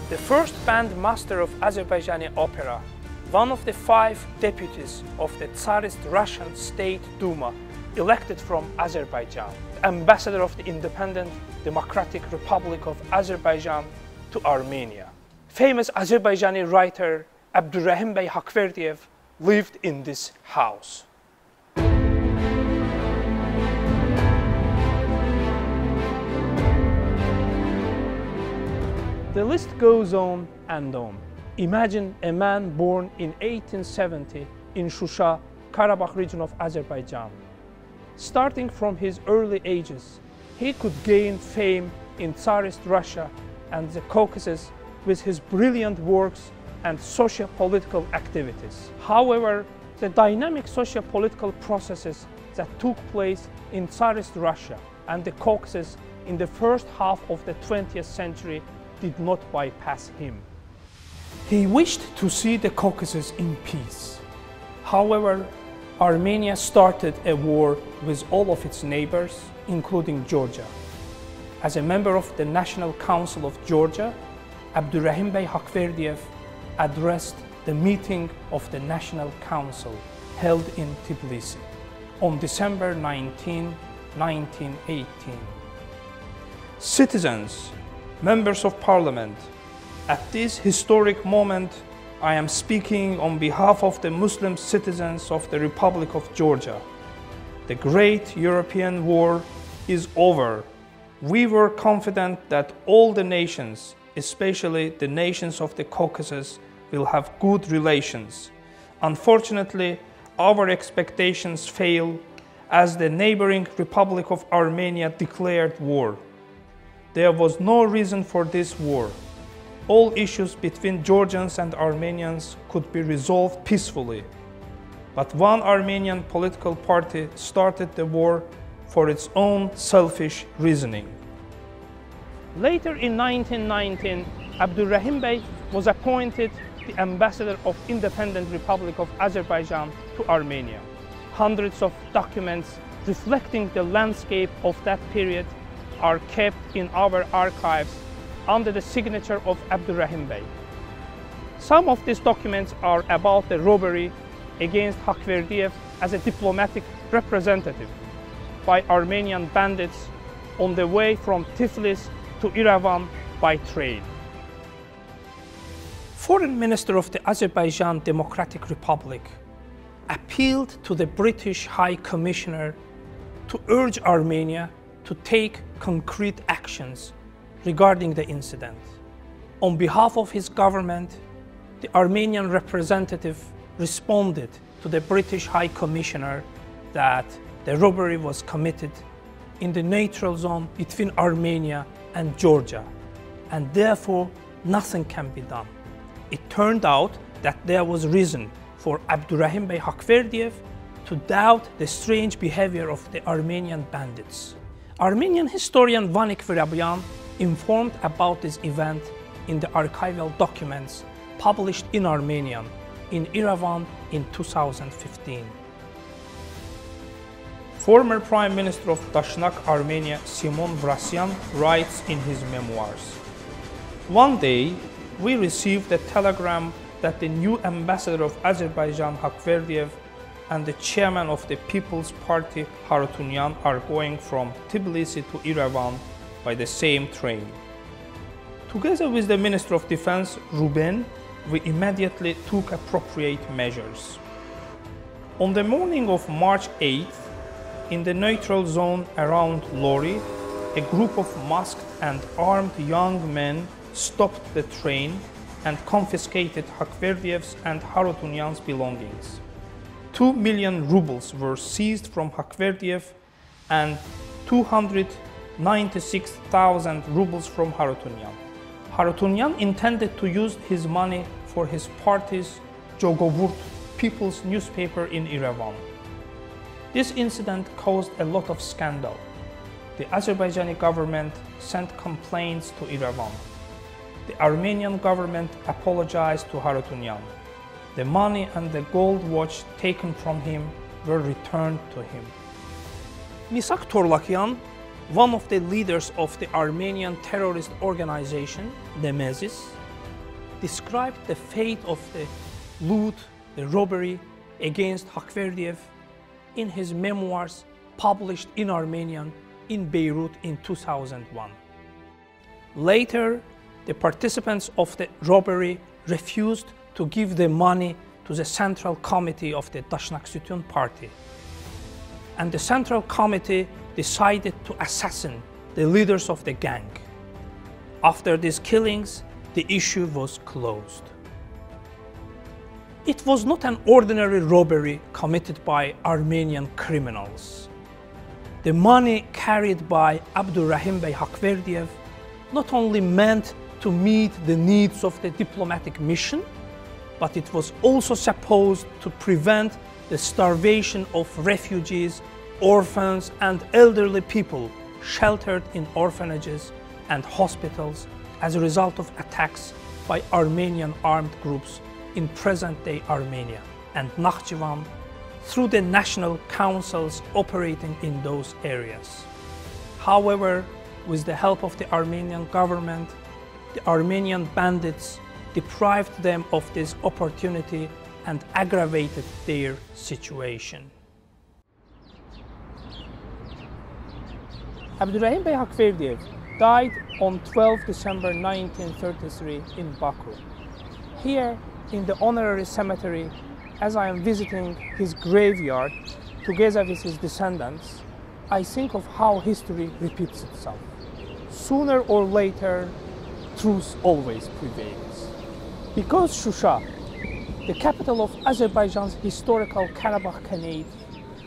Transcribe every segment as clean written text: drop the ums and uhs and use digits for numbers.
the first bandmaster of Azerbaijani opera, one of the 5 deputies of the Tsarist Russian State Duma elected from Azerbaijan, ambassador of the independent Democratic Republic of Azerbaijan to Armenia. Famous Azerbaijani writer Abdurrahim Haqverdiyev lived in this house. The list goes on and on. Imagine a man born in 1870 in Shusha, Karabakh region of Azerbaijan. Starting from his early ages, he could gain fame in Tsarist Russia and the Caucasus with his brilliant works and socio-political activities. However, the dynamic socio-political processes that took place in Tsarist Russia and the Caucasus in the first half of the 20th century did not bypass him. He wished to see the Caucasus in peace. However, Armenia started a war with all of its neighbors, including Georgia. As a member of the National Council of Georgia, Abdurrahim Haqverdiyev addressed the meeting of the National Council held in Tbilisi on December 19, 1918. Citizens, members of Parliament, at this historic moment, I am speaking on behalf of the Muslim citizens of the Republic of Georgia. The great European war is over. We were confident that all the nations, especially the nations of the Caucasus, will have good relations. Unfortunately, our expectations failed as the neighboring Republic of Armenia declared war. There was no reason for this war. All issues between Georgians and Armenians could be resolved peacefully. But one Armenian political party started the war for its own selfish reasoning. Later in 1919, Abdurrahim Bey was appointed the ambassador of Independent Republic of Azerbaijan to Armenia. Hundreds of documents reflecting the landscape of that period are kept in our archives under the signature of Abdurrahim Bey. Some of these documents are about the robbery against Haqverdiyev as a diplomatic representative by Armenian bandits on the way from Tiflis to Yerevan by train. Foreign Minister of the Azerbaijan Democratic Republic appealed to the British High Commissioner to urge Armenia to take concrete actions regarding the incident. On behalf of his government, the Armenian representative responded to the British High Commissioner that the robbery was committed in the neutral zone between Armenia and Georgia, and therefore nothing can be done. It turned out that there was reason for Abdurrahim Haqverdiyev to doubt the strange behavior of the Armenian bandits. Armenian historian Vanik Virabian informed about this event in the archival documents published in Armenian in Yerevan in 2015. Former Prime Minister of Dashnak Armenia Simon Vrasyan writes in his memoirs, "One day we received a telegram that the new ambassador of Azerbaijan Haqverdiyev and the chairman of the People's Party Harutyunyan are going from Tbilisi to Yerevan by the same train. Together with the Minister of Defense, Ruben, we immediately took appropriate measures. On the morning of March 8th, in the neutral zone around Lori, a group of masked and armed young men stopped the train and confiscated Haqverdiyev's and Harutyunyan's belongings. 2 million rubles were seized from Haqverdiyev and 296,000 rubles from Harutyunyan. Harutyunyan intended to use his money for his party's Jogovurt People's newspaper in Yerevan. This incident caused a lot of scandal. The Azerbaijani government sent complaints to Yerevan. The Armenian government apologized to Harutyunyan. The money and the gold watch taken from him were returned to him." Misak Torlakyan, one of the leaders of the Armenian terrorist organization, Nemesis, described the fate of the loot, the robbery against Haqverdiyev in his memoirs published in Armenian in Beirut in 2001. Later, the participants of the robbery refused to give the money to the Central Committee of the Dashnaksutun Party. And the Central Committee decided to assassinate the leaders of the gang. After these killings, the issue was closed. It was not an ordinary robbery committed by Armenian criminals. The money carried by Abdurrahim Bey Haqverdiyev not only meant to meet the needs of the diplomatic mission, but it was also supposed to prevent the starvation of refugees, orphans, and elderly people sheltered in orphanages and hospitals as a result of attacks by Armenian armed groups in present-day Armenia and Nakhchivan through the national councils operating in those areas. However, with the help of the Armenian government, the Armenian bandits deprived them of this opportunity and aggravated their situation. Abdurrahim Bey Haqverdiyev died on 12 December 1933 in Baku. Here, in the honorary cemetery, as I am visiting his graveyard together with his descendants, I think of how history repeats itself. Sooner or later, truth always prevails. Because Shusha, the capital of Azerbaijan's historical Karabakh Khanate,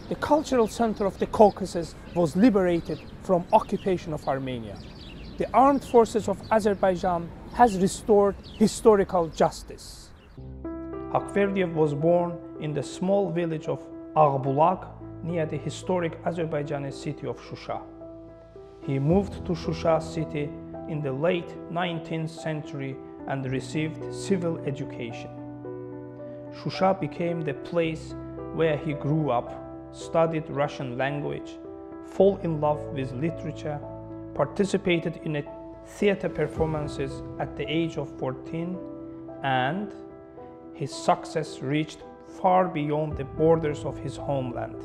the cultural center of the Caucasus, was liberated from occupation of Armenia. The armed forces of Azerbaijan has restored historical justice. Haqverdiyev was born in the small village of Aghbulag near the historic Azerbaijani city of Shusha. He moved to Shusha city in the late 19th century and received civil education. Shusha became the place where he grew up, studied Russian language, fell in love with literature, participated in theater performances at the age of 14, and his success reached far beyond the borders of his homeland.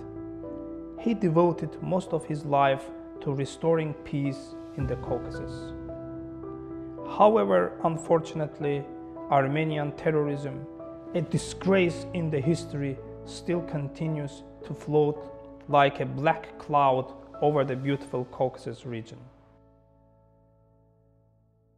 He devoted most of his life to restoring peace in the Caucasus. However, unfortunately, Armenian terrorism, a disgrace in the history, still continues to float like a black cloud over the beautiful Caucasus region.